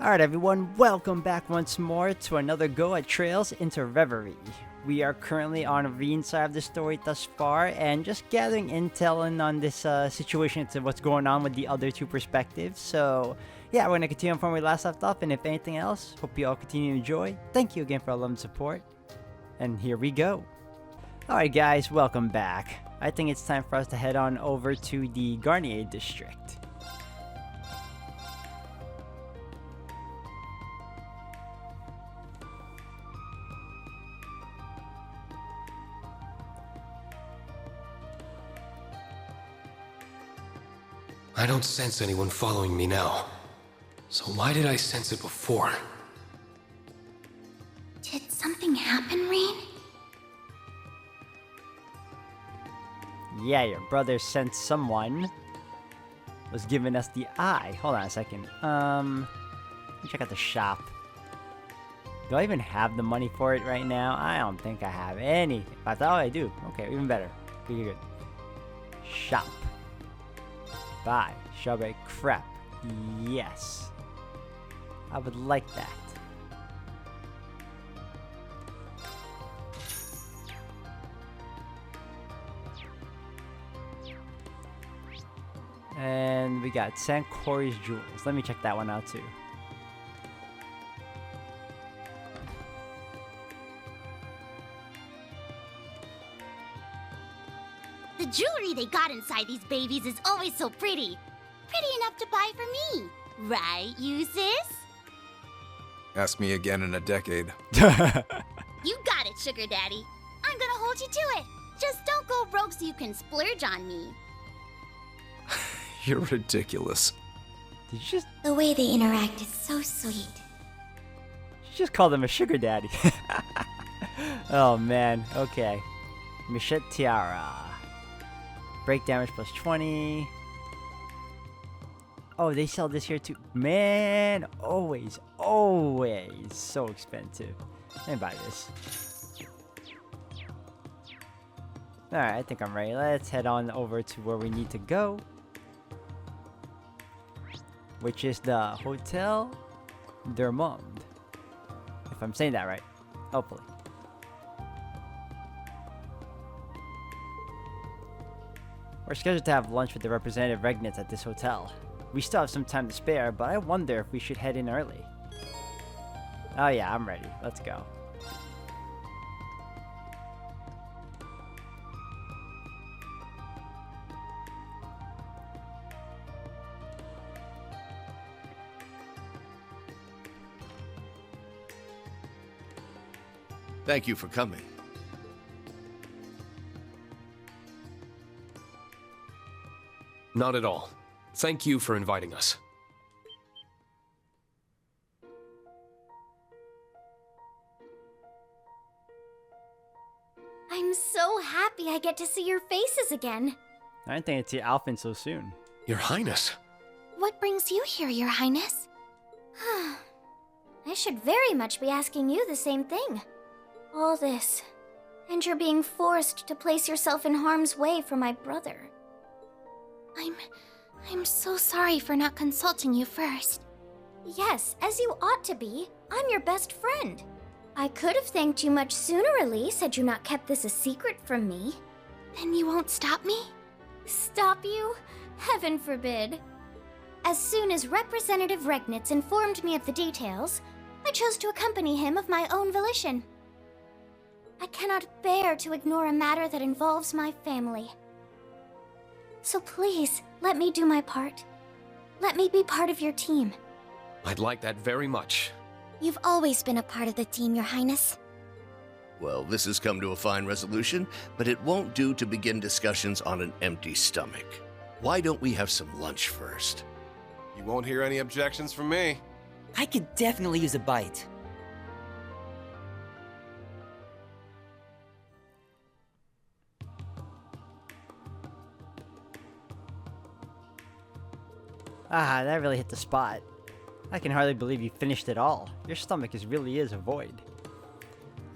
Alright everyone, welcome back once more to another go at Trails into Reverie. We are currently on Reen's side of the story thus far, and just gathering intel on this situation to what's going on with the other two perspectives. So yeah, we're going to continue on from where we last left off, and if anything else, hope you all continue to enjoy. Thank you again for all the support, and here we go. Alright guys, welcome back. I think it's time for us to head on over to the Garnier district. I don't sense anyone following me now. So why did I sense it before? Did something happen, Reen? Yeah, your brother sensed someone was giving us the eye. Hold on a second. Let me check out the shop. Do I even have the money for it right now? I don't think I have anything. I thought I do. Okay, even better. Good. Shop. Buy strawberry crepe. Yes. I would like that. And we got St. Corey's Jewels. Let me check that one out too. The jewelry they got inside these babies is always so pretty. Pretty enough to buy for me. Right, you sis? Ask me again in a decade. You got it, sugar daddy. I'm gonna hold you to it. Just don't go broke so you can splurge on me. You're ridiculous. Did you just... The way they interact is so sweet. She just called him a sugar daddy. Oh man, okay. Michette Tiara. Break damage plus 20. Oh, they sell this here too. Man, always so expensive. Let me buy this. Alright, I think I'm ready. Let's head on over to where we need to go, which is the Hotel Der Monde. If I'm saying that right. Hopefully. We're scheduled to have lunch with the representative Regnitz at this hotel. We still have some time to spare, but I wonder if we should head in early. Oh yeah, I'm ready. Let's go. Thank you for coming. Not at all. Thank you for inviting us. I'm so happy I get to see your faces again. I didn't think I'd see Alphen so soon. Your Highness. What brings you here, Your Highness? I should very much be asking you the same thing. All this, and you're being forced to place yourself in harm's way for my brother. I'm so sorry for not consulting you first. Yes, as you ought to be. I'm your best friend. I could have thanked you much sooner, Elise, had you not kept this a secret from me. Then you won't stop me? Stop you? Heaven forbid. As soon as Representative Regnitz informed me of the details, I chose to accompany him of my own volition. I cannot bear to ignore a matter that involves my family. So please, let me do my part. Let me be part of your team. I'd like that very much. You've always been a part of the team, Your Highness. Well, this has come to a fine resolution, but it won't do to begin discussions on an empty stomach. Why don't we have some lunch first? You won't hear any objections from me. I could definitely use a bite. Ah, that really hit the spot. I can hardly believe you finished it all. Your stomach really is a void.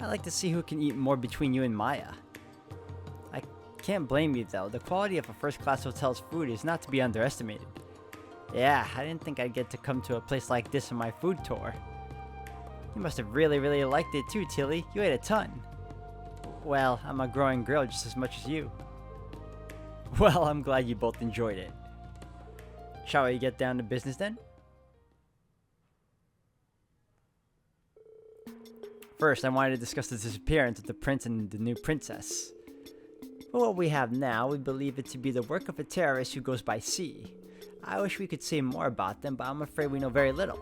I'd like to see who can eat more between you and Maya. I can't blame you though. The quality of a first-class hotel's food is not to be underestimated. Yeah, I didn't think I'd get to come to a place like this on my food tour. You must have really liked it too, Tilly. You ate a ton. Well, I'm a growing girl just as much as you. Well, I'm glad you both enjoyed it. Shall we get down to business then? First, I wanted to discuss the disappearance of the prince and the new princess. For what we have now, we believe it to be the work of a terrorist who goes by C. I wish we could say more about them, but I'm afraid we know very little.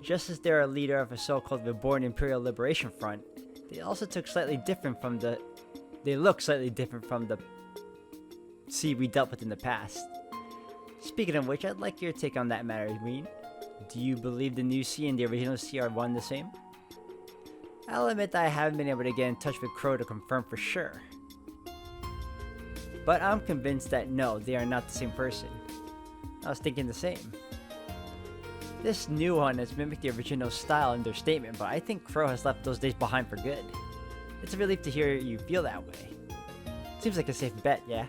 Just as they're a leader of a so-called reborn Imperial Liberation Front, they also look slightly different from the C we dealt with in the past. Speaking of which, I'd like your take on that matter, Green. Do you believe the new C and the original C are one and the same? I'll admit that I haven't been able to get in touch with Crow to confirm for sure. But I'm convinced that no, they are not the same person. I was thinking the same. This new one has mimicked the original style in their statement, but I think Crow has left those days behind for good. It's a relief to hear you feel that way. Seems like a safe bet, yeah?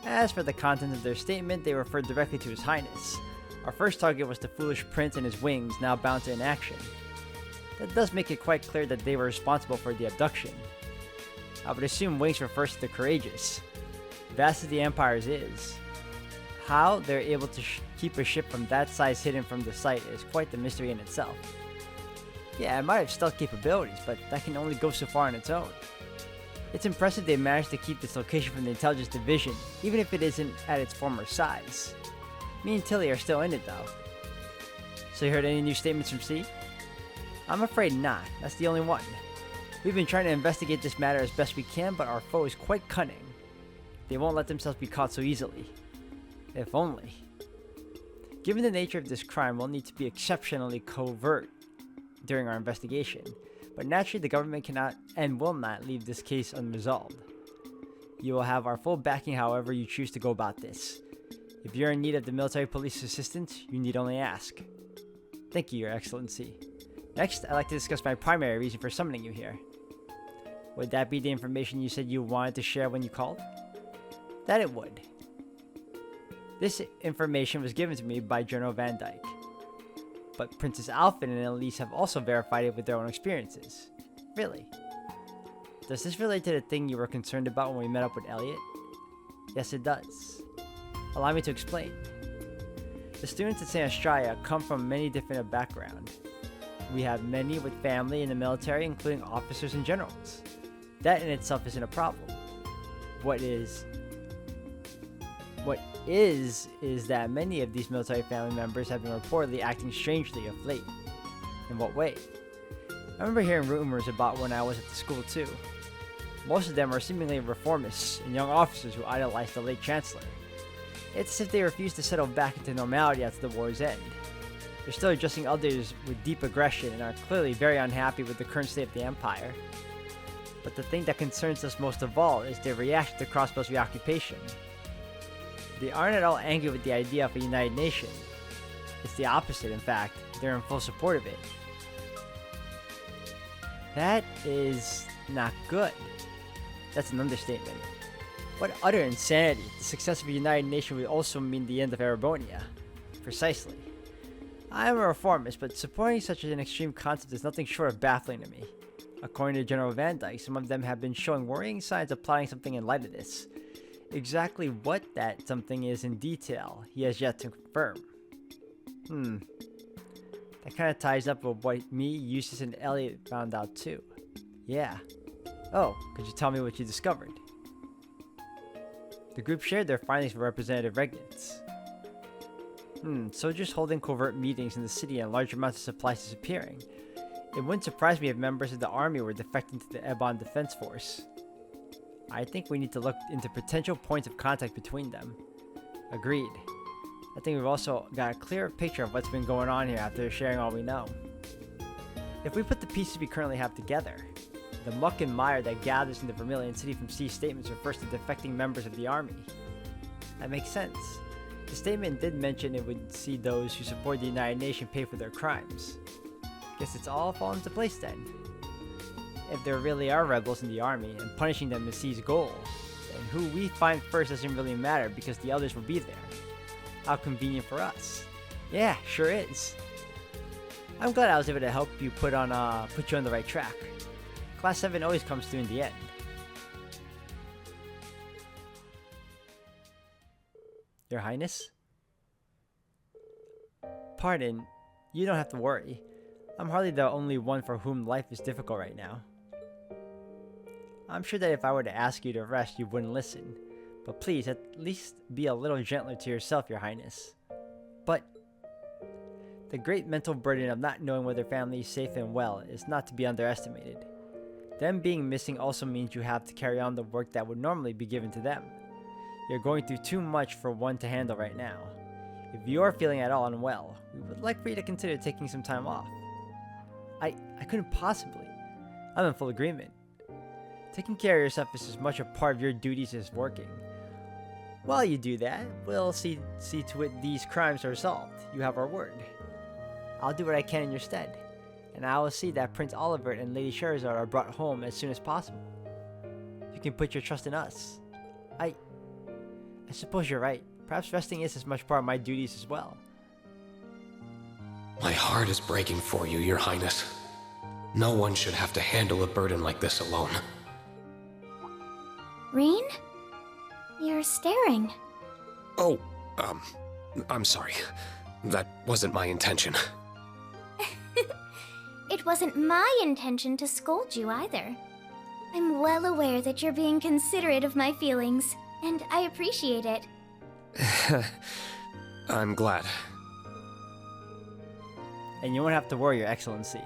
As for the content of their statement, they referred directly to His Highness. Our first target was the foolish prince and his wings, now bound to inaction. That does make it quite clear that they were responsible for the abduction. I would assume Wings refers to the courageous. Vast as the Empire's is, how they're able to keep a ship from that size hidden from the sight is quite the mystery in itself. Yeah, it might have stealth capabilities, but that can only go so far on its own. It's impressive they managed to keep this location from the intelligence division, even if it isn't at its former size. Me and Tilly are still in it though. So you heard any new statements from C? I'm afraid not. That's the only one. We've been trying to investigate this matter as best we can, but our foe is quite cunning. They won't let themselves be caught so easily. If only. Given the nature of this crime, we'll need to be exceptionally covert during our investigation, but naturally the government cannot and will not leave this case unresolved. You will have our full backing however you choose to go about this. If you're in need of the military police assistance, you need only ask. Thank you, Your Excellency. Next, I'd like to discuss my primary reason for summoning you here. Would that be the information you said you wanted to share when you called? That it would. This information was given to me by General Van Dyke. But Princess Alphen and Elise have also verified it with their own experiences. Really? Does this relate to the thing you were concerned about when we met up with Elliot? Yes, it does. Allow me to explain. The students at St. Australia come from many different backgrounds. We have many with family in the military, including officers and generals. That in itself isn't a problem. What is that many of these military family members have been reportedly acting strangely of late. In what way? I remember hearing rumors about when I was at the school too. Most of them are seemingly reformists and young officers who idolize the late Chancellor. It's as if they refuse to settle back into normality after the war's end. They're still adjusting others with deep aggression and are clearly very unhappy with the current state of the Empire. But the thing that concerns us most of all is their reaction to Crossbow's reoccupation. They aren't at all angry with the idea of a united nation. It's the opposite, in fact. They're in full support of it. That is not good. That's an understatement. What utter insanity. The success of a united nation would also mean the end of Erebonia. Precisely. I am a reformist, but supporting such an extreme concept is nothing short of baffling to me. According to General Van Dyke, some of them have been showing worrying signs of plotting something in light of this. Exactly what that something is in detail, he has yet to confirm. That kind of ties up with what me, Eustace, and Elliot found out too. Yeah. Oh, could you tell me what you discovered? The group shared their findings with Representative Regnitz. Soldiers holding covert meetings in the city and large amounts of supplies disappearing. It wouldn't surprise me if members of the army were defecting to the Ebon Defense Force. I think we need to look into potential points of contact between them. Agreed. I think we've also got a clearer picture of what's been going on here after sharing all we know. If we put the pieces we currently have together, the muck and mire that gathers in the Vermilion City from C's statements refers to defecting members of the army. That makes sense. The statement did mention it would see those who support the United Nations pay for their crimes. Guess it's all fallen into place then. If there really are rebels in the army and punishing them is C's goal, then who we find first doesn't really matter because the others will be there. How convenient for us. Yeah, sure is. I'm glad I was able to help you put you on the right track. Class 7 always comes through in the end. Your Highness? Pardon, you don't have to worry. I'm hardly the only one for whom life is difficult right now. I'm sure that if I were to ask you to rest, you wouldn't listen. But please, at least be a little gentler to yourself, Your Highness. But the great mental burden of not knowing whether family is safe and well is not to be underestimated. Them being missing also means you have to carry on the work that would normally be given to them. You're going through too much for one to handle right now. If you are feeling at all unwell, we would like for you to consider taking some time off. I couldn't possibly. I'm in full agreement. Taking care of yourself is as much a part of your duties as working. While you do that, we'll see to it these crimes are solved. You have our word. I'll do what I can in your stead, and I will see that Prince Oliver and Lady Sherazade are brought home as soon as possible. You can put your trust in us. I suppose you're right. Perhaps resting is as much part of my duties as well. My heart is breaking for you, Your Highness. No one should have to handle a burden like this alone. Reen? You're staring. Oh, I'm sorry. That wasn't my intention. It wasn't my intention to scold you either. I'm well aware that you're being considerate of my feelings, and I appreciate it. I'm glad. And you won't have to worry, Your Excellency.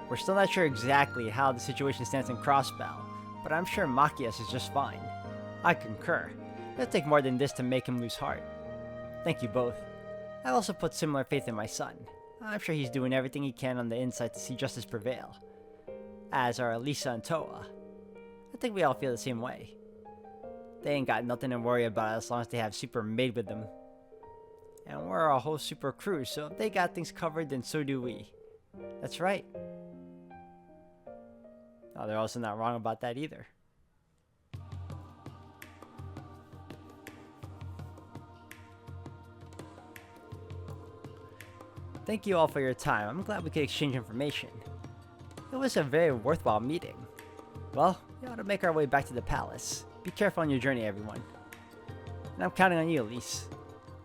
We're still not sure exactly how the situation stands in Crossbell, but I'm sure Machias is just fine. I concur. It'll take more than this to make him lose heart. Thank you both. I also put similar faith in my son. I'm sure he's doing everything he can on the inside to see justice prevail. As are Elisa and Toa. I think we all feel the same way. They ain't got nothing to worry about as long as they have Super Maid with them. And we're a whole super crew, so if they got things covered, then so do we. That's right. Oh, they're also not wrong about that either. Thank you all for your time. I'm glad we could exchange information. It was a very worthwhile meeting. Well, we ought to make our way back to the palace. Be careful on your journey, everyone. And I'm counting on you, Elise.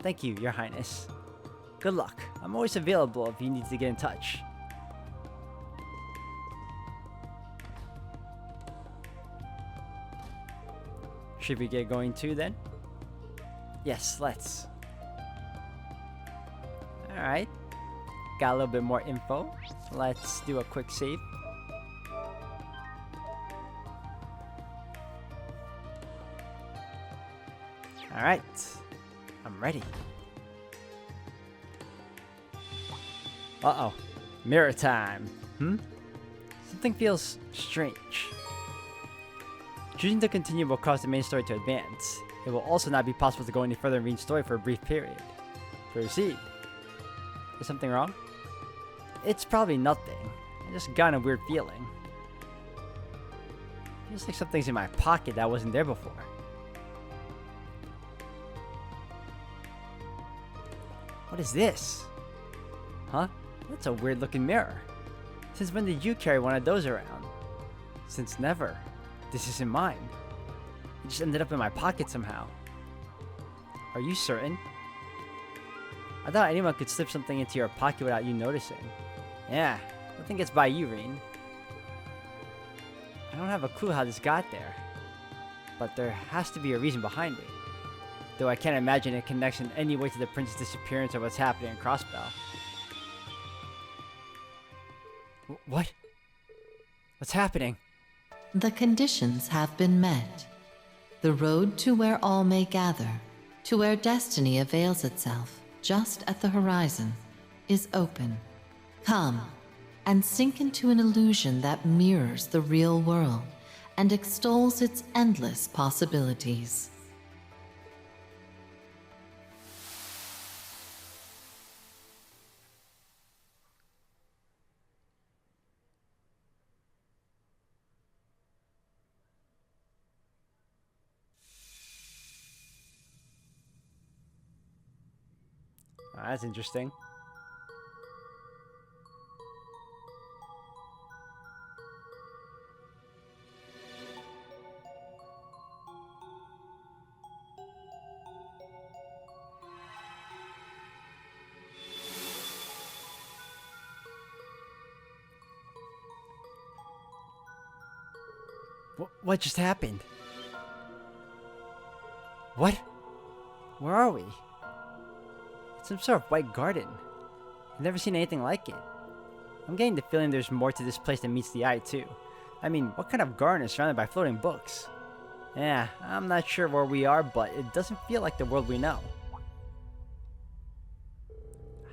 Thank you, Your Highness. Good luck. I'm always available if you need to get in touch. Should we get going too then? Yes, let's. Alright. Got a little bit more info. Let's do a quick save. Alright. I'm ready. Uh-oh. Mirror time. Something feels strange. Choosing to continue will cause the main story to advance. It will also not be possible to go any further in Reen's story for a brief period. Proceed. Is something wrong? It's probably nothing. I just got a weird feeling. Feels like something's in my pocket that wasn't there before. What is this? Huh? That's a weird looking mirror. Since when did you carry one of those around? Since never. This isn't mine. It just ended up in my pocket somehow. Are you certain? I thought anyone could slip something into your pocket without you noticing. Yeah, I think it's by you, Reen. I don't have a clue how this got there. But there has to be a reason behind it. Though I can't imagine it connects in any way to the prince's disappearance or what's happening in Crossbell. What? What's happening? The conditions have been met. The road to where all may gather, to where destiny avails itself, just at the horizon, is open. Come, and sink into an illusion that mirrors the real world and extols its endless possibilities. That's interesting. What just happened? What? Where are we? It's some sort of white garden. I've never seen anything like it. I'm getting the feeling there's more to this place than meets the eye, too. I mean, what kind of garden is surrounded by floating books? Yeah, I'm not sure where we are, but it doesn't feel like the world we know.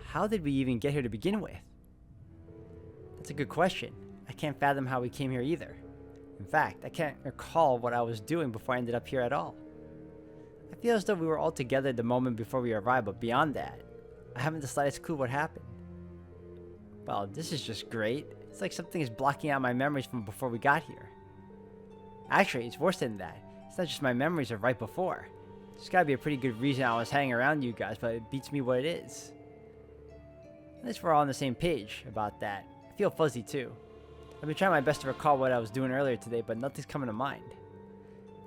How did we even get here to begin with? That's a good question. I can't fathom how we came here either. In fact, I can't recall what I was doing before I ended up here at all. I feel as though we were all together the moment before we arrived, but beyond that, I haven't the slightest clue what happened. Well, this is just great. It's like something is blocking out my memories from before we got here. Actually, it's worse than that. It's not just my memories of right before. There's gotta be a pretty good reason I was hanging around you guys, but it beats me what it is. At least we're all on the same page about that. I feel fuzzy too. I've been trying my best to recall what I was doing earlier today, but nothing's coming to mind.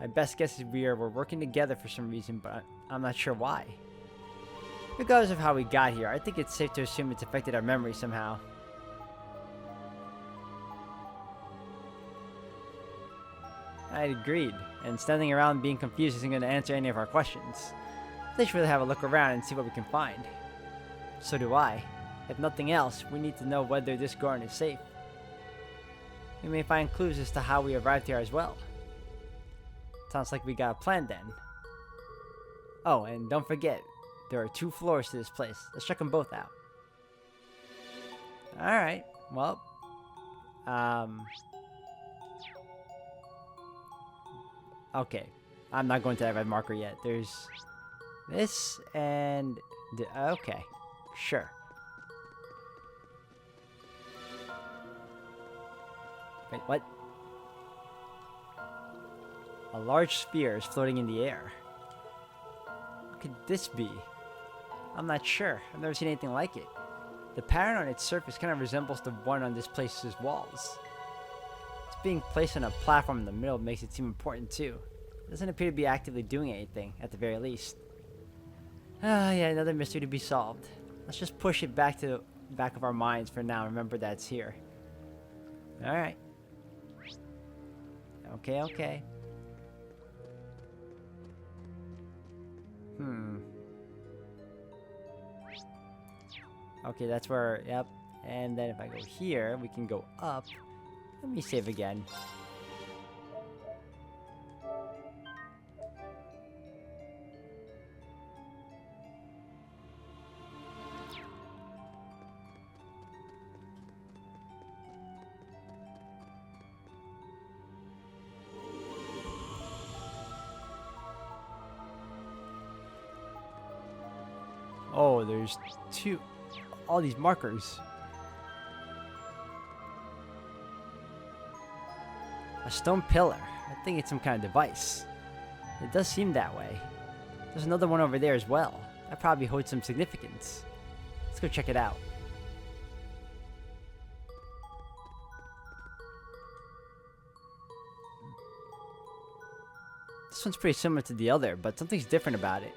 My best guess is we're working together for some reason, but I'm not sure why. Regardless of how we got here, I think it's safe to assume it's affected our memory somehow. I agreed, and standing around being confused isn't going to answer any of our questions. They should really have a look around and see what we can find. So do I. If nothing else, we need to know whether this garden is safe. We may find clues as to how we arrived here as well. Sounds like we got a plan then. Oh, and don't forget, there are 2 floors to this place. Let's check them both out. Alright, well, okay, I'm not going to that red marker yet. There's this and okay, sure. Wait, what? A large sphere is floating in the air. What could this be? I'm not sure. I've never seen anything like it. The pattern on its surface kind of resembles the one on this place's walls. It's being placed on a platform in the middle makes it seem important too. It doesn't appear to be actively doing anything, at the very least. Ah, yeah, another mystery to be solved. Let's just push it back to the back of our minds for now. Remember that it's here. Alright. Okay. Okay, that's where, yep. And then if I go here, we can go up. Let me save again. Oh, there's 2. All these markers. A stone pillar. I think it's some kind of device. It does seem that way. There's another one over there as well. That probably holds some significance. Let's go check it out. This one's pretty similar to the other, but something's different about it.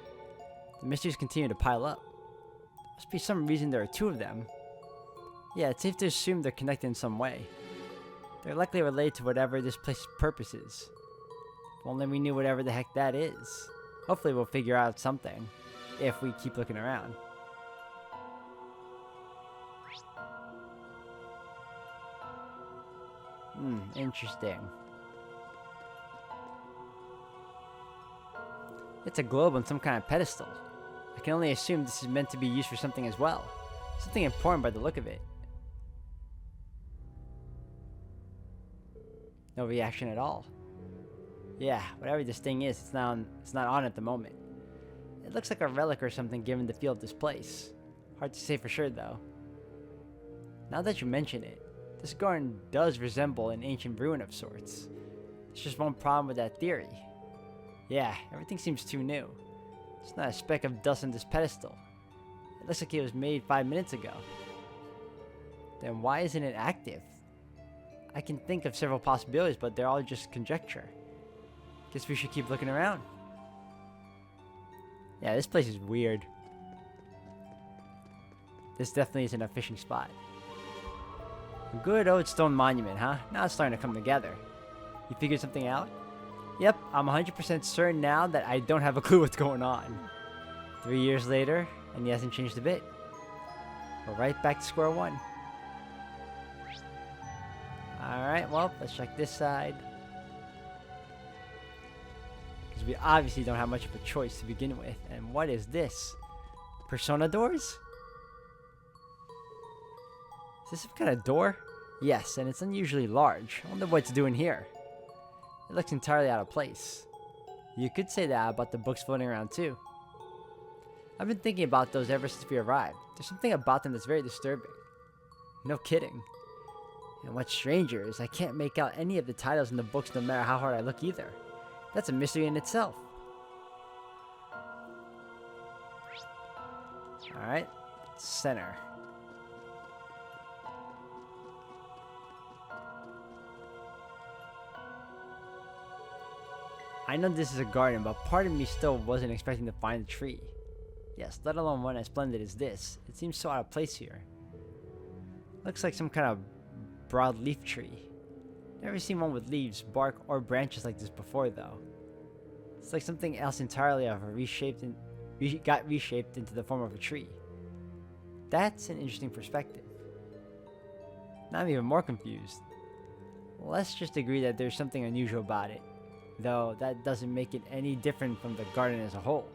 The mysteries continue to pile up. Must be some reason there are 2 of them. Yeah, it's safe to assume they're connected in some way. They're likely related to whatever this place's purpose is. If only we knew whatever the heck that is. Hopefully we'll figure out something, if we keep looking around. Interesting. It's a globe on some kind of pedestal. I can only assume this is meant to be used for something as well. Something important by the look of it. No reaction at all. Yeah, whatever this thing is, it's not on at the moment. It looks like a relic or something given the feel of this place. Hard to say for sure though. Now that you mention it, this garden does resemble an ancient ruin of sorts. There's just one problem with that theory. Yeah, everything seems too new. There's not a speck of dust on this pedestal. Looks like it was made 5 minutes ago. Then why isn't it active? I can think of several possibilities, but they're all just conjecture. Guess we should keep looking around. Yeah, this place is weird. This definitely isn't a fishing spot. A good old stone monument, huh? Now it's starting to come together. You figured something out? Yep, I'm 100% certain now that I don't have a clue what's going on. 3 years later, and he hasn't changed a bit. We're right back to square one. Alright, well, let's check this side. Because we obviously don't have much of a choice to begin with. And what is this? Persona doors? Is this some kind of door? Yes, and it's unusually large. I wonder what it's doing here. It looks entirely out of place. You could say that about the books floating around too. I've been thinking about those ever since we arrived. There's something about them that's very disturbing. No kidding. And what's stranger is I can't make out any of the titles in the books no matter how hard I look either. That's a mystery in itself. Alright, center. I know this is a garden, but part of me still wasn't expecting to find a tree. Yes, let alone one as splendid as this. It seems so out of place here. Looks like some kind of broadleaf tree. Never seen one with leaves, bark, or branches like this before, though. It's like something else entirely got reshaped into the form of a tree. That's an interesting perspective. Now I'm even more confused. Let's just agree that there's something unusual about it, though that doesn't make it any different from the garden as a whole.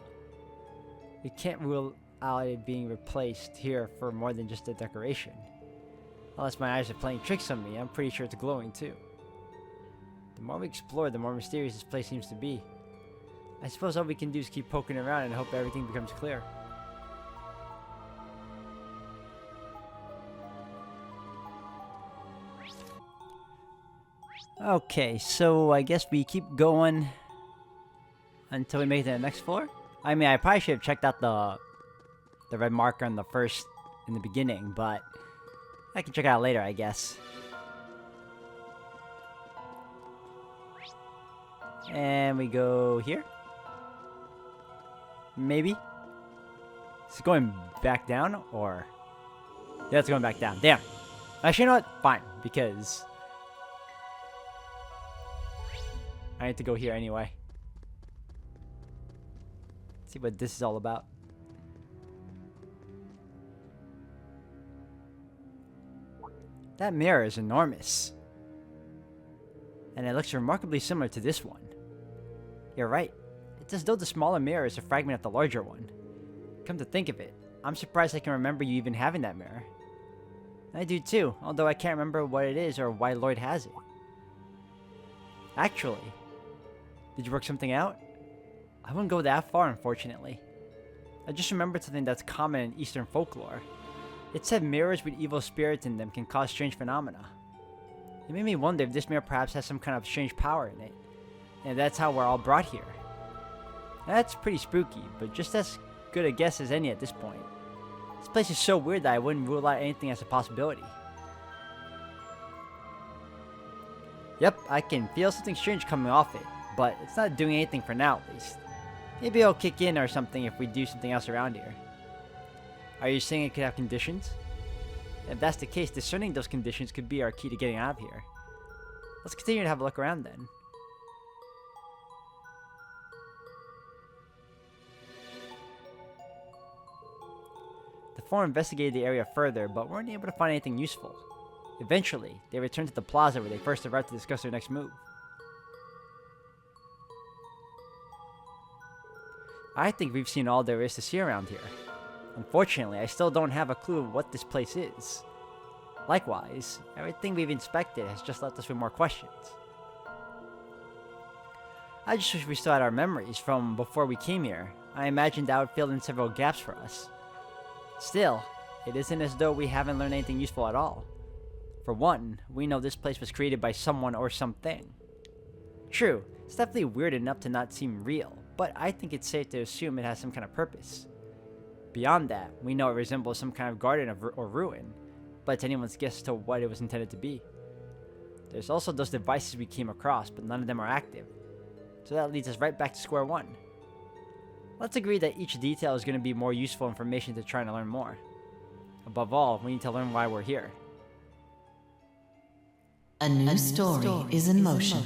We can't rule out it being replaced here for more than just a decoration. Unless my eyes are playing tricks on me, I'm pretty sure it's glowing too. The more we explore, the more mysterious this place seems to be. I suppose all we can do is keep poking around and hope everything becomes clear. Okay, so I guess we keep going until we make it to the next floor? I mean, I probably should have checked out the red marker in the beginning, but I can check it out later, I guess. And we go here? Maybe? Is it going back down, or? Yeah, it's going back down. Damn. Actually, you know what? Fine, because I need to go here anyway. See what this is all about. That mirror is enormous. And it looks remarkably similar to this one. You're right. It's as though the smaller mirror is a fragment of the larger one. Come to think of it, I'm surprised I can remember you even having that mirror. I do too, although I can't remember what it is or why Lloyd has it. Actually, did you work something out? I wouldn't go that far, unfortunately. I just remembered something that's common in Eastern folklore. It said mirrors with evil spirits in them can cause strange phenomena. It made me wonder if this mirror perhaps has some kind of strange power in it, and that's how we're all brought here. That's pretty spooky, but just as good a guess as any at this point. This place is so weird that I wouldn't rule out anything as a possibility. Yep, I can feel something strange coming off it, but it's not doing anything for now at least. Maybe it'll kick in or something if we do something else around here. Are you saying it could have conditions? If that's the case, discerning those conditions could be our key to getting out of here. Let's continue to have a look around then. The four investigated the area further, but weren't able to find anything useful. Eventually, they returned to the plaza where they first arrived to discuss their next move. I think we've seen all there is to see around here. Unfortunately, I still don't have a clue of what this place is. Likewise, everything we've inspected has just left us with more questions. I just wish we still had our memories from before we came here. I imagined that would fill in several gaps for us. Still, it isn't as though we haven't learned anything useful at all. For one, we know this place was created by someone or something. True, it's definitely weird enough to not seem real, but I think it's safe to assume it has some kind of purpose. Beyond that, we know it resembles some kind of garden or ruin, but it's anyone's guess as to what it was intended to be. There's also those devices we came across, but none of them are active. So that leads us right back to square one. Let's agree that each detail is going to be more useful information to try to learn more. Above all, we need to learn why we're here. A new story is in motion.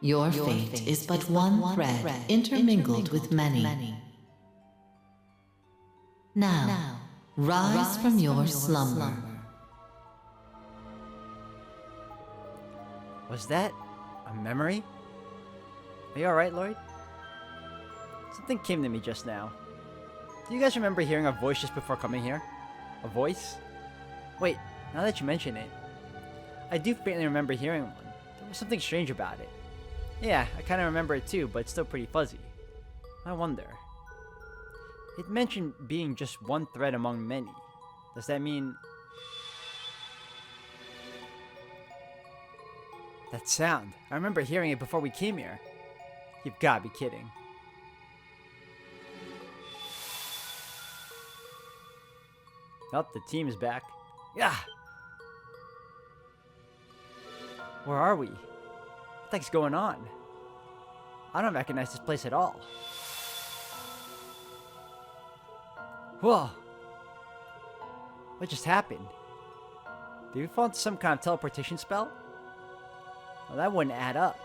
Your fate is but one thread intermingled with many. Now, rise from your slumber. Was that a memory? Are you alright, Lloyd? Something came to me just now. Do you guys remember hearing a voice just before coming here? A voice? Wait, now that you mention it, I do faintly remember hearing one. There was something strange about it. Yeah, I kind of remember it too, but it's still pretty fuzzy. I wonder. It mentioned being just one thread among many. Does that mean... That sound. I remember hearing it before we came here. You've got to be kidding. Oh, the team is back. Yeah. Where are we? What the heck's going on? I don't recognize this place at all. Whoa. What just happened? Did we fall into some kind of teleportation spell? Well, that wouldn't add up.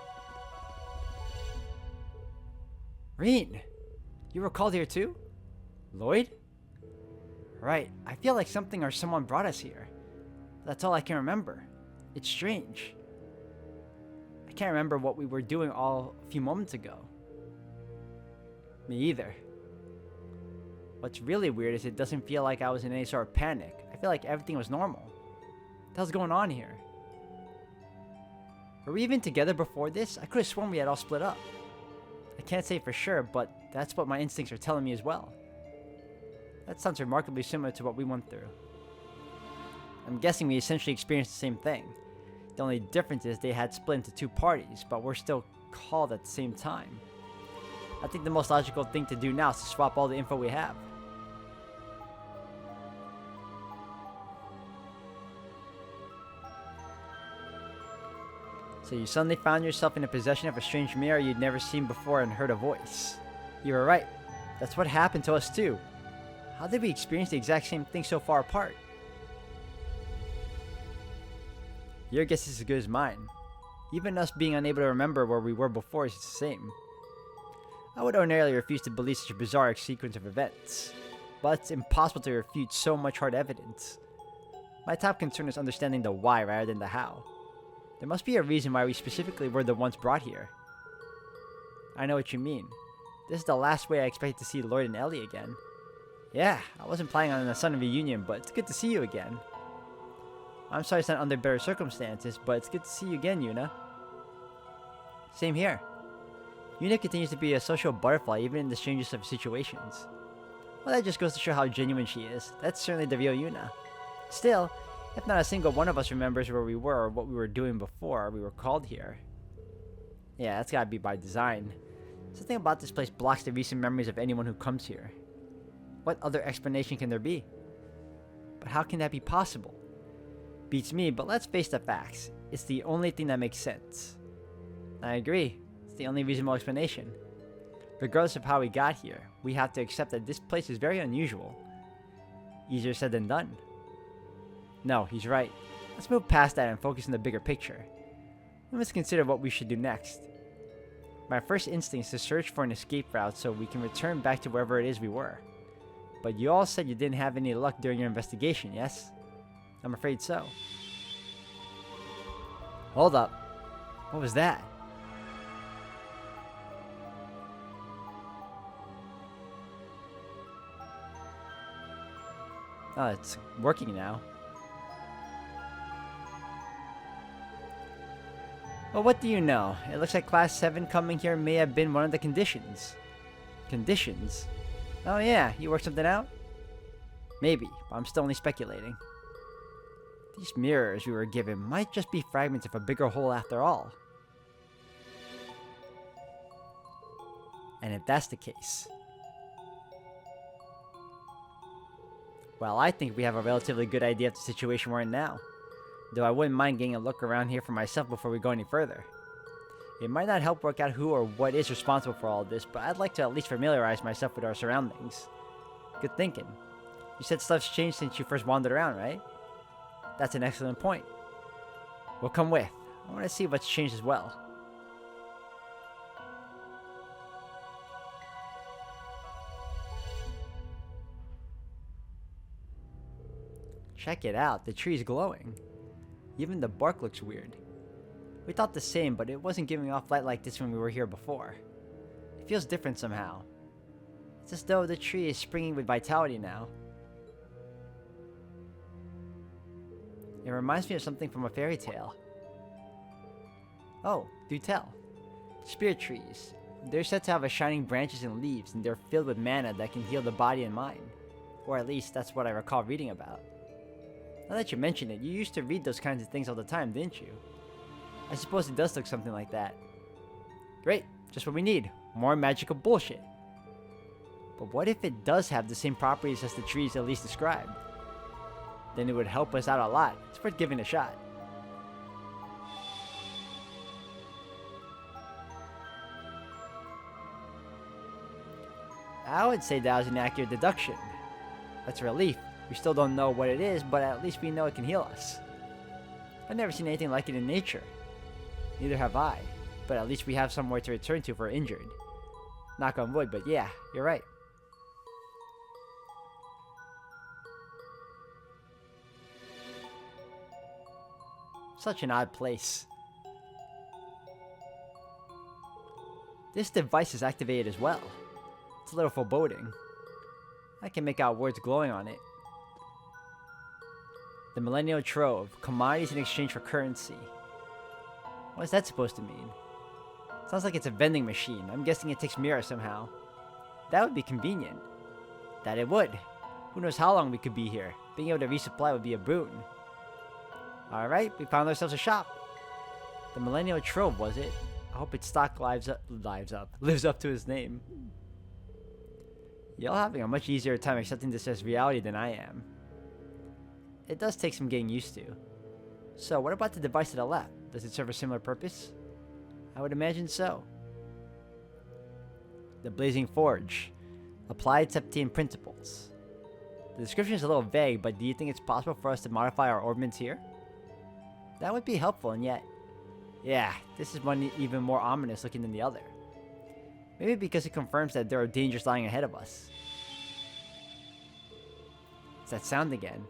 Reen, you were called here too? Lloyd? Right, I feel like something or someone brought us here. That's all I can remember. It's strange. I can't remember what we were doing all a few moments ago. Me either. What's really weird is it doesn't feel like I was in any sort of panic. I feel like everything was normal. What the hell's going on here? Were we even together before this? I could have sworn we had all split up. I can't say for sure, but that's what my instincts are telling me as well. That sounds remarkably similar to what we went through. I'm guessing we essentially experienced the same thing. The only difference is they had split into two parties, but we're still called at the same time. I think the most logical thing to do now is to swap all the info we have. So you suddenly found yourself in the possession of a strange mirror you'd never seen before and heard a voice. You were right. That's what happened to us too. How did we experience the exact same thing so far apart? Your guess is as good as mine. Even us being unable to remember where we were before is the same. I would ordinarily refuse to believe such a bizarre sequence of events, but it's impossible to refute so much hard evidence. My top concern is understanding the why rather than the how. There must be a reason why we specifically were the ones brought here. I know what you mean. This is the last way I expected to see Lloyd and Ellie again. Yeah, I wasn't planning on a sudden reunion, but it's good to see you again. I'm sorry it's not under better circumstances, but it's good to see you again, Yuna. Same here. Yuna continues to be a social butterfly even in the strangest of situations. Well, that just goes to show how genuine she is. That's certainly the real Yuna. Still, if not a single one of us remembers where we were or what we were doing before we were called here. Yeah, that's gotta be by design. Something about this place blocks the recent memories of anyone who comes here. What other explanation can there be? But how can that be possible? Beats me, but let's face the facts. It's the only thing that makes sense. I agree. It's the only reasonable explanation. Regardless of how we got here, we have to accept that this place is very unusual. Easier said than done. No, he's right. Let's move past that and focus on the bigger picture. We must consider what we should do next. My first instinct is to search for an escape route so we can return back to wherever it is we were. But you all said you didn't have any luck during your investigation, yes? I'm afraid so. Hold up. What was that? Oh, it's working now. Well, what do you know? It looks like Class 7 coming here may have been one of the conditions. Conditions? Oh yeah, you worked something out? Maybe, but I'm still only speculating. These mirrors we were given might just be fragments of a bigger whole after all. And if that's the case, well, I think we have a relatively good idea of the situation we're in now. Though I wouldn't mind getting a look around here for myself before we go any further. It might not help work out who or what is responsible for all this, but I'd like to at least familiarize myself with our surroundings. Good thinking. You said stuff's changed since you first wandered around, right? That's an excellent point. Well, come with. I want to see what's changed as well. Check it out, the tree's glowing. Even the bark looks weird. We thought the same, but it wasn't giving off light like this when we were here before. It feels different somehow. It's as though the tree is springing with vitality now. It reminds me of something from a fairy tale. Oh, do tell. Spirit trees. They're said to have a shining branches and leaves, and they're filled with mana that can heal the body and mind. Or at least, that's what I recall reading about. Now that you mention it, you used to read those kinds of things all the time, didn't you? I suppose it does look something like that. Great, just what we need. More magical bullshit. But what if it does have the same properties as the trees Elise described? Then it would help us out a lot. It's worth giving a shot. I would say that was an accurate deduction. That's a relief. We still don't know what it is, but at least we know it can heal us. I've never seen anything like it in nature. Neither have I, but at least we have somewhere to return to if we're injured. Knock on wood, but yeah, you're right. Such an odd place. This device is activated as well. It's a little foreboding. I can make out words glowing on it. The Millennial Trove, commodities in exchange for currency. What is that supposed to mean? Sounds like it's a vending machine. I'm guessing it takes mirror somehow. That would be convenient. That it would. Who knows how long we could be here. Being able to resupply would be a boon. Alright, we found ourselves a shop. The Millennial Trove, was it? I hope its stock lives up to its name. Y'all having a much easier time accepting this as reality than I am. It does take some getting used to. So, what about the device to the left? Does it serve a similar purpose? I would imagine so. The Blazing Forge. Applied Septian Principles. The description is a little vague, but do you think it's possible for us to modify our orbments here? That would be helpful, and yet... yeah, this is one even more ominous looking than the other. Maybe because it confirms that there are dangers lying ahead of us. It's that sound again.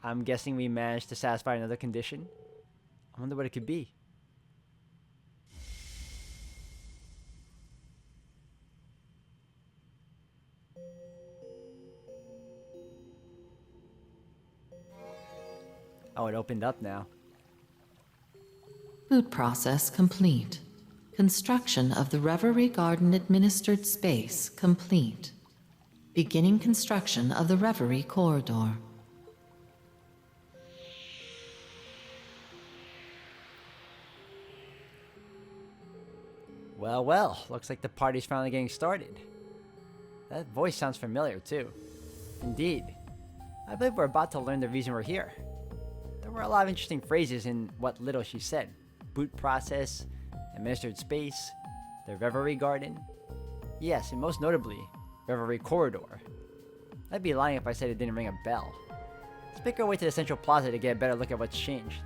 I'm guessing we managed to satisfy another condition. I wonder what it could be. Oh, it opened up now. Food process complete. Construction of the Reverie Garden administered space complete. Beginning construction of the Reverie corridor. Well, well, looks like the party's finally getting started. That voice sounds familiar, too. Indeed. I believe we're about to learn the reason we're here. There were a lot of interesting phrases in what little she said. Boot process, administered space, the Reverie Garden. Yes, and most notably, Reverie Corridor. I'd be lying if I said it didn't ring a bell. Let's make our way to the central plaza to get a better look at what's changed.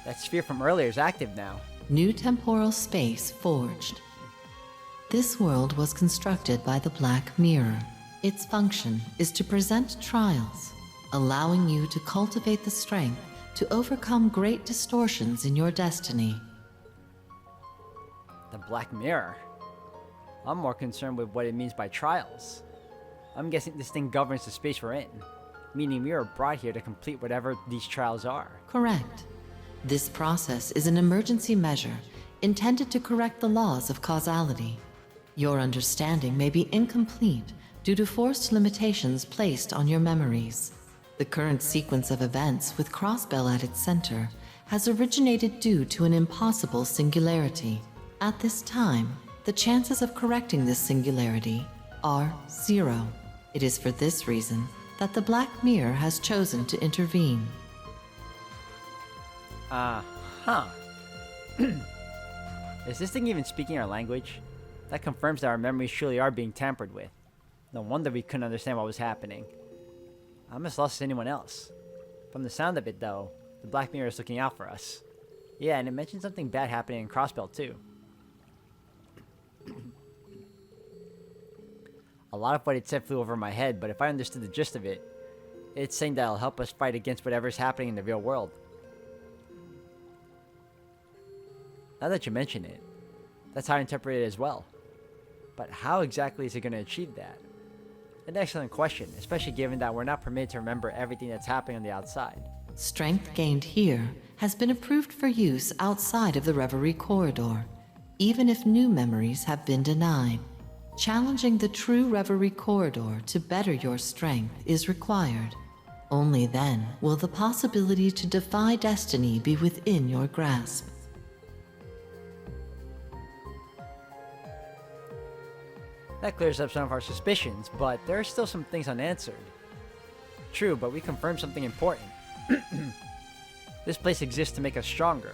That sphere from earlier is active now. New temporal space forged. This world was constructed by the Black Mirror. Its function is to present trials, allowing you to cultivate the strength to overcome great distortions in your destiny. The Black Mirror? I'm more concerned with what it means by trials. I'm guessing this thing governs the space we're in, meaning we are brought here to complete whatever these trials are. Correct. This process is an emergency measure intended to correct the laws of causality. Your understanding may be incomplete, due to forced limitations placed on your memories. The current sequence of events with Crossbell at its center has originated due to an impossible singularity. At this time, the chances of correcting this singularity are 0. It is for this reason that the Black Mirror has chosen to intervene. Huh. Is this thing even speaking our language? That confirms that our memories truly are being tampered with. No wonder we couldn't understand what was happening. I'm as lost as anyone else. From the sound of it, though, the Black Mirror is looking out for us. Yeah, and it mentioned something bad happening in Crossbell, too. A lot of what it said flew over my head, but if I understood the gist of it, it's saying that it'll help us fight against whatever's happening in the real world. Now that you mention it, that's how I interpret it as well. But how exactly is it going to achieve that? An excellent question, especially given that we're not permitted to remember everything that's happening on the outside. Strength gained here has been approved for use outside of the Reverie corridor, even if new memories have been denied. Challenging the true Reverie corridor to better your strength is required. Only then will the possibility to defy destiny be within your grasp. That clears up some of our suspicions, but there are still some things unanswered. True, but we confirmed something important. This place exists to make us stronger.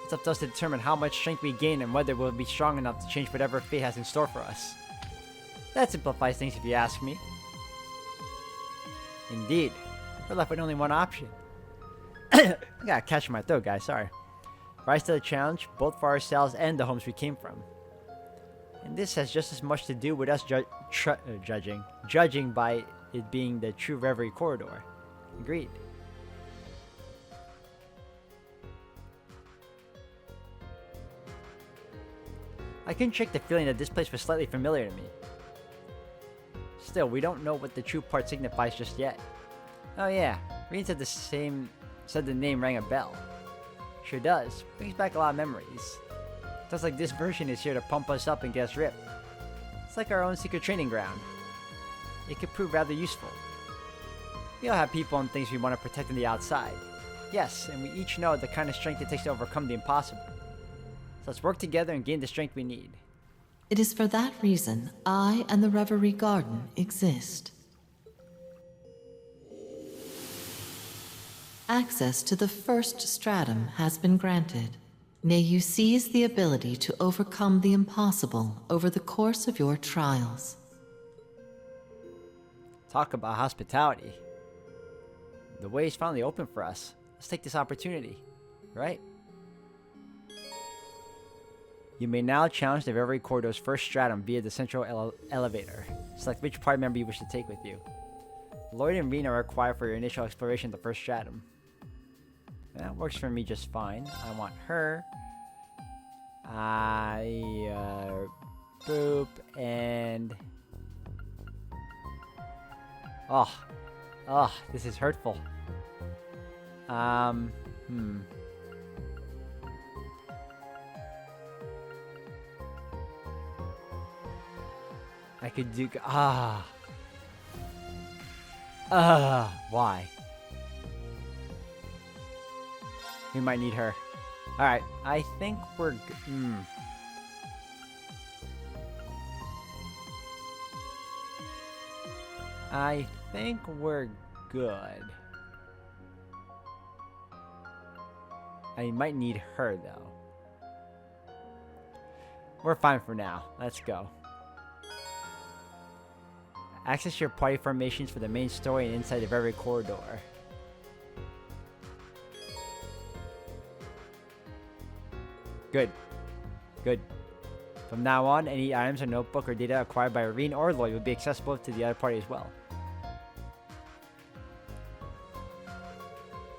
It's up to us to determine how much strength we gain and whether we'll be strong enough to change whatever fate has in store for us. That simplifies things if you ask me. Indeed. We're left with only one option. I gotta catch my throat, guys, sorry. Rise to the challenge, both for ourselves and the homes we came from. And this has just as much to do with us judging by it being the true Reverie corridor. Agreed. I couldn't shake the feeling that this place was slightly familiar to me. Still, we don't know what the true part signifies just yet. Oh yeah, Reen said the name rang a bell. Sure does. Brings back a lot of memories. Sounds like this version is here to pump us up and get us ripped. It's like our own secret training ground. It could prove rather useful. We all have people and things we want to protect on the outside. Yes, and we each know the kind of strength it takes to overcome the impossible. So let's work together and gain the strength we need. It is for that reason I and the Reverie Garden exist. Access to the first stratum has been granted. May you seize the ability to overcome the impossible over the course of your trials. Talk about hospitality. The way is finally open for us. Let's take this opportunity, right? You may now challenge the Reverie Corridor's first stratum via the central elevator. Select which party member you wish to take with you. Lloyd and Reen are required for your initial exploration of the first stratum. That works for me just fine. I want her. Boop, and... Oh, this is hurtful. I could do... Why? We might need her. Alright, I think we're... I think we're good. I might need her, though. We're fine for now. Let's go. Access your party formations for the main story and inside of every corridor. Good. Good. From now on, any items or notebook or data acquired by Reen or Lloyd will be accessible to the other party as well.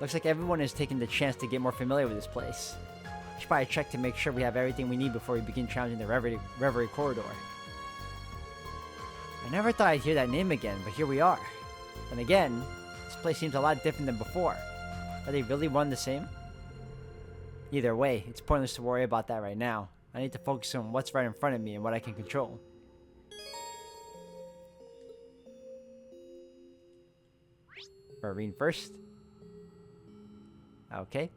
Looks like everyone is taking the chance to get more familiar with this place. We should probably check to make sure we have everything we need before we begin challenging the Reverie corridor. I never thought I'd hear that name again, but here we are. And again, this place seems a lot different than before. Are they really one the same? Either way, it's pointless to worry about that right now. I need to focus on what's right in front of me and what I can control. Marine first. Okay.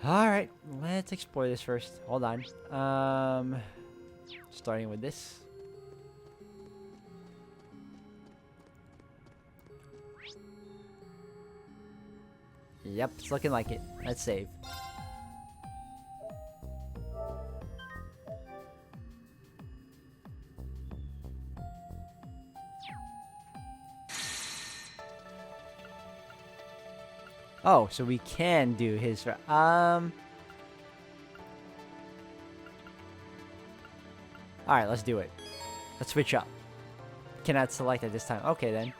Alright, let's explore this first. Hold on. Starting with this. Yep, it's looking like it. Let's save. Oh, so we can do his. Alright, let's do it. Let's switch up. Cannot select at this time. Okay, then.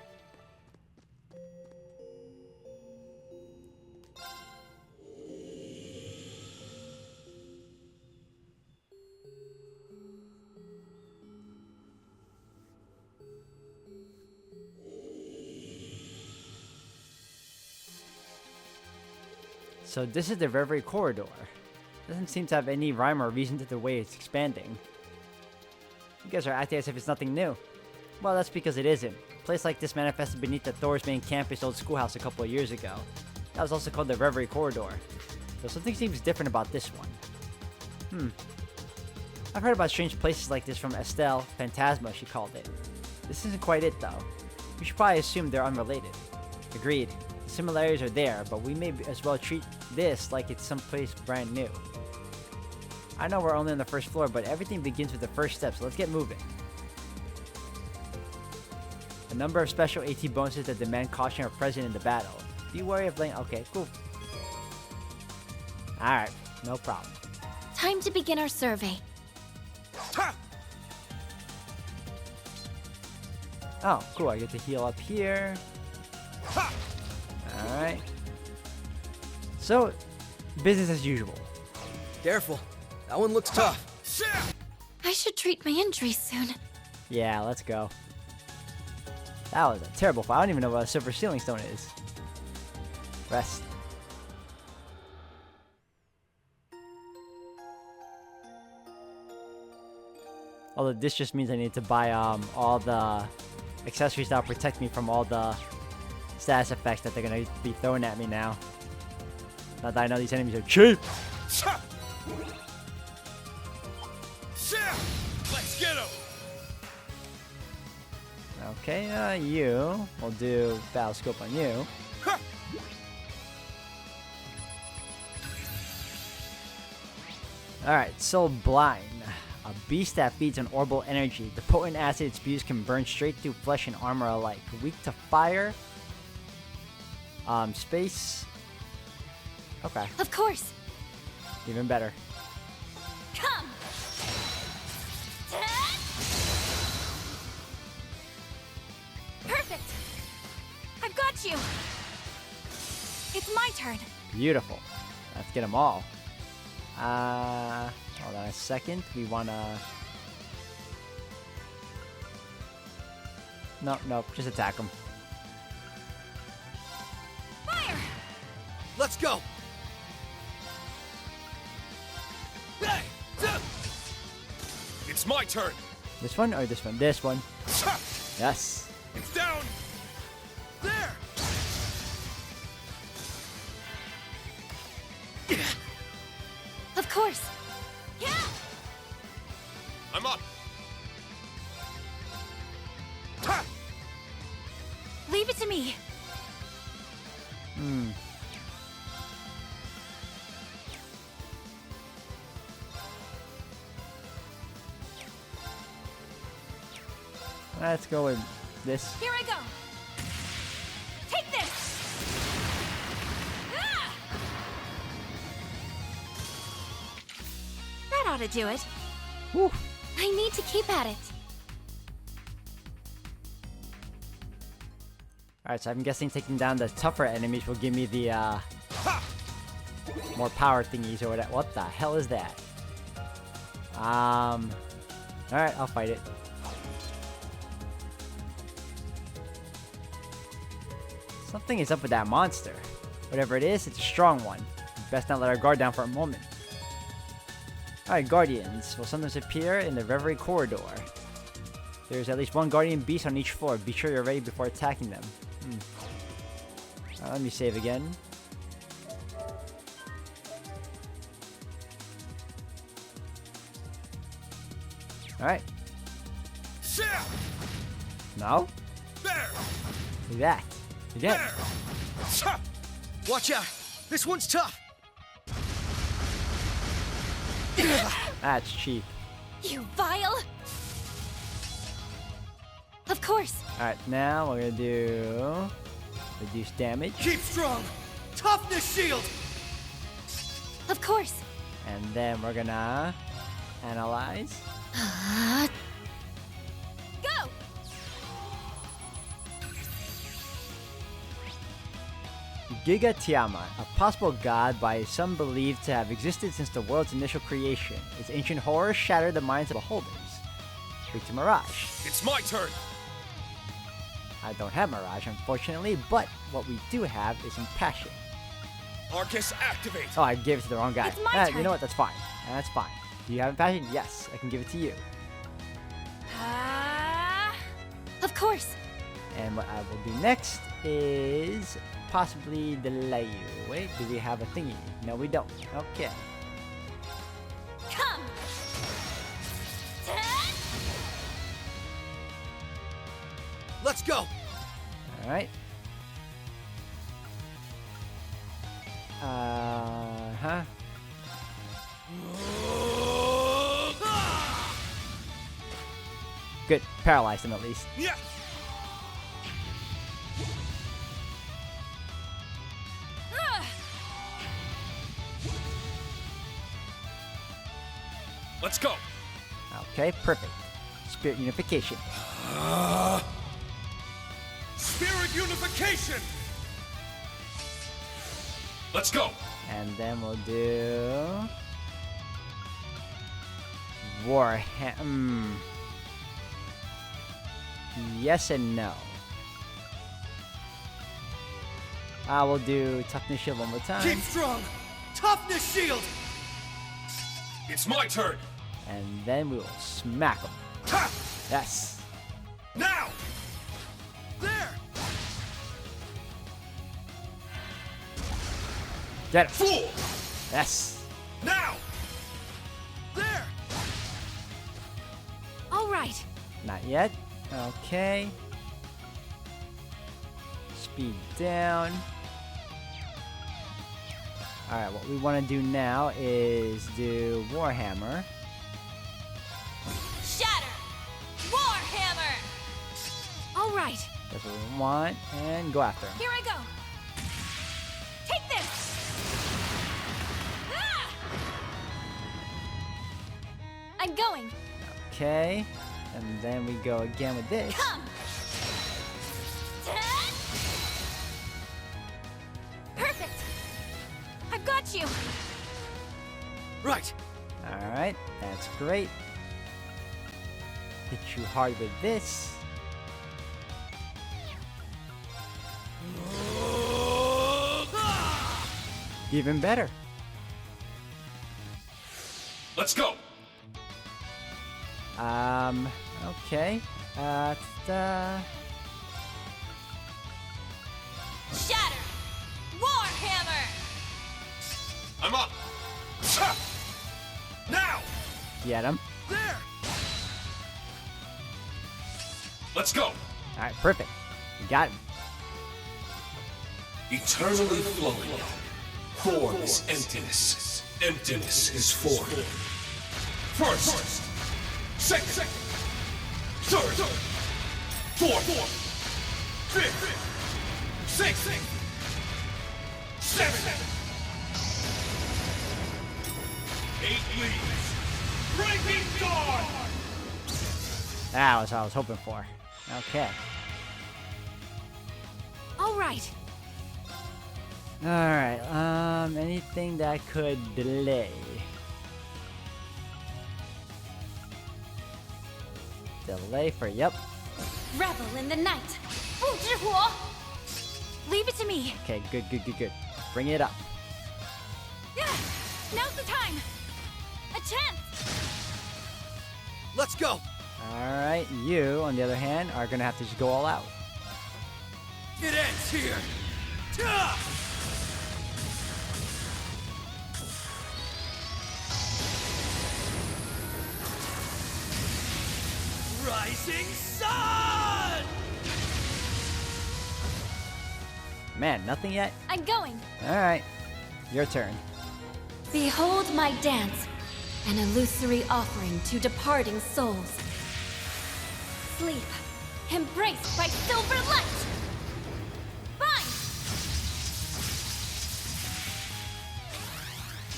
So this is the Reverie corridor. Doesn't seem to have any rhyme or reason to the way it's expanding. You guys are acting as if it's nothing new. Well, that's because it isn't. A place like this manifested beneath the Thor's main campus old schoolhouse a couple of years ago. That was also called the Reverie corridor. So something seems different about this one. I've heard about strange places like this from Estelle, Phantasma she called it. This isn't quite it though. We should probably assume they're unrelated. Agreed. Similarities are there, but we may as well treat this like it's someplace brand new. I know we're only on the first floor, but everything begins with the first step, so let's get moving. A number of special AT bonuses that demand caution are present in the battle. Be wary of laying. Okay, cool. Alright, no problem. Time to begin our survey. Oh, cool. I get to heal up here. Alright. So, business as usual. Careful. That one looks tough. I should treat my injuries soon. Yeah, let's go. That was a terrible fight. I don't even know what a silver sealing stone is. Rest. Although this just means I need to buy all the accessories that will protect me from all the status effects that they're gonna be throwing at me now. Not that I know these enemies are cheap. Let's get him! Okay, you. We'll do battle scope on you. Alright, Soul Blind. A beast that feeds on orbital energy. The potent acid it spews can burn straight through flesh and armor alike. Weak to fire. Space. Okay, Of course. even better. Come. Perfect. I've got you. It's my turn. Beautiful. Let's get them all. Hold on a second. We wanna... Nope, just attack them. Fire. Let's go. Hey! It's my turn! This one or this one? This one. Yes. It's down! There! Of course. Yeah. I'm up! Leave it to me. Let's go with this. Here I go. Take this. Ah! That ought to do it. Whew. I need to keep at it. Alright, so I'm guessing taking down the tougher enemies will give me the, more power thingies or whatever. What the hell is that? Alright, I'll fight it. Something is up with that monster. Whatever it is, it's a strong one. Best not let our guard down for a moment. Alright, guardians will sometimes appear in the Reverie corridor. There's at least one guardian beast on each floor. Be sure you're ready before attacking them. Let me save again. Alright. No? There! Look at that. Again. There! Watch out! This one's tough! That's cheap. You vile! Of course. Alright, now we're gonna do reduce damage. Keep strong! Toughness shield! Of course. And then we're gonna analyze. Go! Giga Tiamat, a possible god by some believed to have existed since the world's initial creation. Its ancient horrors shattered the minds of beholders. Speak to Mirage. It's my turn! I don't have Mirage, unfortunately, but what we do have is Impassion. Arcus, activate! Oh, I gave it to the wrong guy. It's my You turn. know what? That's fine. That's fine. Do you have Impassion? Yes, I can give it to you. Of course. And what I will do next is possibly delay you. Wait, do we have a thingy? No, we don't. Okay. Come. Let's go! Alright. Huh? Good. Paralyzed him at least. Yeah! Let's go! Okay, perfect. Spirit unification. Spirit unification! Let's go! And then we'll do Warhammer. Yes and no. I will do Toughness Shield one more time. Keep strong! Toughness shield! It's my turn! And then we will smack him. Ha! Yes. Now! There! Get him. Fool! Yes. Now! There! All right. Not yet. Okay. Speed down. Alright, what we want to do now is do Warhammer. Shatter. Warhammer. All right. That's what we want. And go after him. Here I go. Take this. Ah! I'm going. Okay. And then we go again with this. Come. Perfect. I've got you. Right! Alright, that's great. Hit you hard with this. Even better. Let's go! Okay. Shatter. Warhammer. I'm up! Ha! Now! Get him. There! Let's go! Alright, perfect. You got him. Eternally flowing. Form is emptiness. Emptiness is form. First! Second! Third! Fourth! Fifth! Sixth! Seventh! 8 leaves! Breaking dawn! That was what I was hoping for. Okay. All right. Alright, anything that could delay. Delay for, yep. Revel in the night. 不知火. Leave it to me. Okay, good, good, good, good. Bring it up. Now's the time. chance! Let's go! Alright, you, on the other hand, are gonna have to just go all out. It ends here! Ta! Rising Sun! Man, nothing yet? I'm going. Alright, your turn. Behold my dance, an illusory offering to departing souls. Sleep, embraced by silver light. Bind!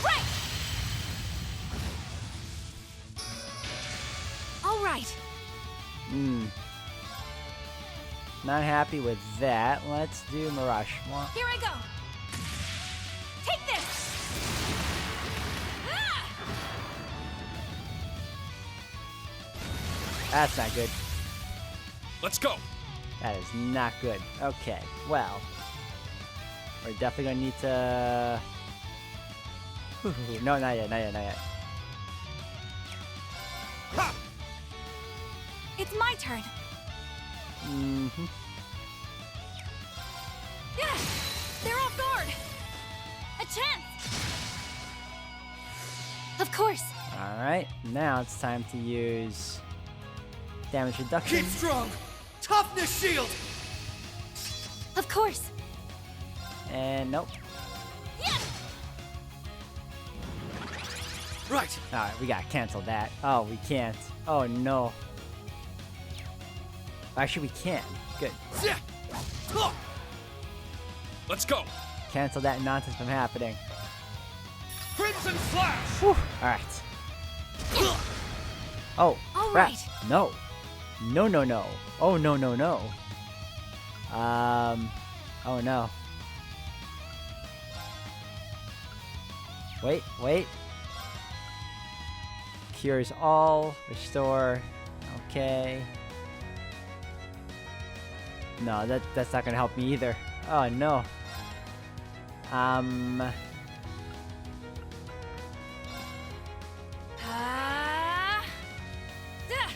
Break! All right. Not happy with that. Let's do Mirage. Here I go. Take this. Ah! That's not good. Let's go! That is not good. Okay, well. We're definitely gonna need to... No, not yet, not yet, not yet. Ha! It's my turn. Mm-hmm. Yeah, they're off guard. A chance. Of course. Alright, now it's time to use damage reduction. Keep strong! Toughness shield! Of course. And nope. Yeah. Right! Alright, we gotta cancel that. Oh, we can't. Oh no. Actually, we can. Good. Yeah. Oh. Let's go! Cancel that nonsense from happening. Crimson Slash! Whew. Alright. Oh, All crap. right. No. No, no, no. Oh, no, no, no. Oh no. Wait, wait. Cures all. Restore. Okay. No, that's not gonna help me either. Oh no. Ah. Duh.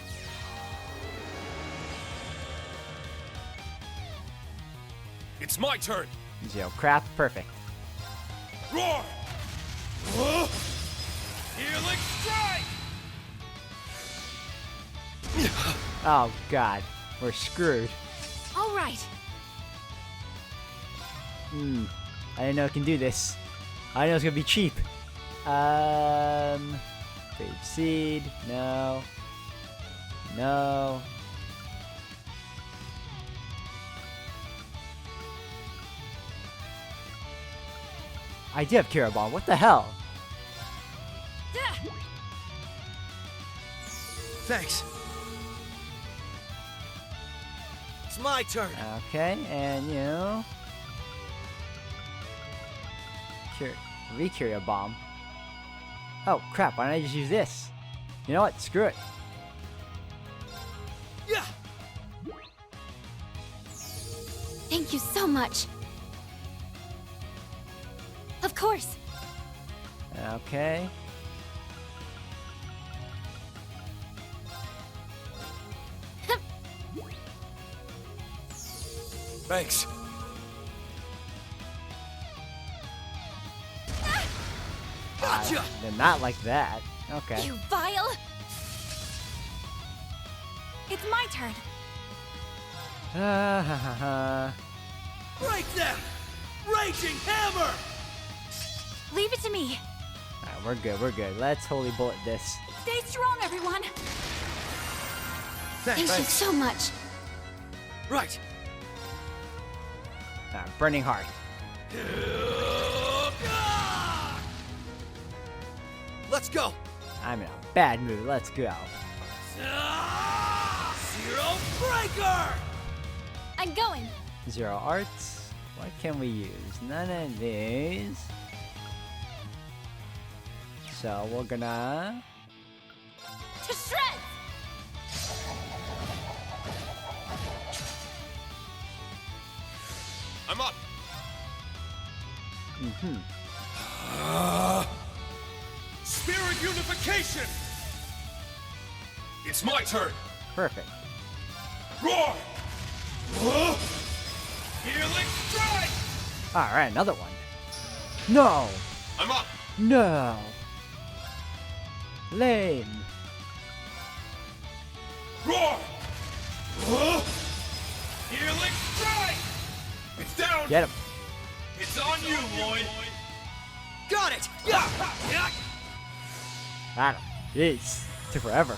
It's my turn! Zero. Crap. Perfect. Roar! Healing Strike! Oh god. We're screwed. All right. I didn't know I can do this. I didn't know it was gonna be cheap. Brave Seed. No. No. I do have Kira Bomb. What the hell? Duh. Thanks. It's my turn. Okay, and you. Recure Bomb. Oh crap, why don't I just use this? You know what? Screw it. Yeah. Thank you so much. Of course. Okay. Thanks. Gotcha. They're not like that. Okay. You vile. It's my turn. Ha ha ha. Break them! Raging hammer! Leave it to me. Alright, we're good, we're good. Let's holy bullet this. Stay strong, everyone. Thanks. Thank you so much. Right. Burning heart. Let's go. I'm in a bad mood. Let's go. Zero breaker! I'm going. Zero arts. What can we use? None of these. So we're gonna. To shreds. I'm up! Mm-hmm. Spirit Unification! It's my turn! Perfect. Roar! Helix Strike! Alright, another one. No! I'm up! No! Lame. Roar! Helix Strike! It's down! Get him. It's on you, Lloyd! Got it! Yeah! Got him. Jeez. Took forever.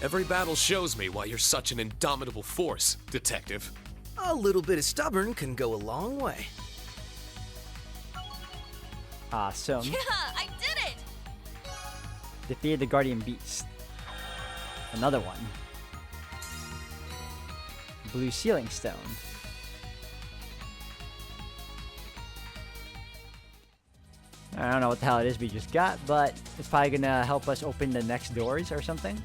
Every battle shows me why you're such an indomitable force, Detective. A little bit of stubborn can go a long way. Awesome. Yeah, I did it! Defeated the Guardian Beast. Another one. Blue Sealing Stone. I don't know what the hell it is we just got, but it's probably gonna help us open the next doors or something.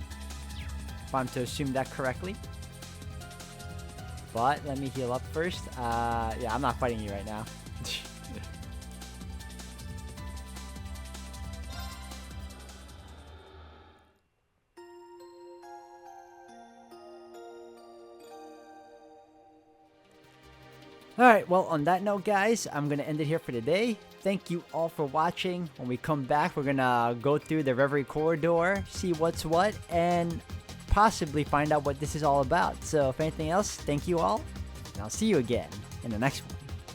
If I'm to assume that correctly. But let me heal up first. Yeah, I'm not fighting you right now. Alright, well, on that note, guys, I'm going to end it here for today. Thank you all for watching. When we come back, we're going to go through the Reverie corridor, see what's what, and possibly find out what this is all about. So, if anything else, thank you all, and I'll see you again in the next one.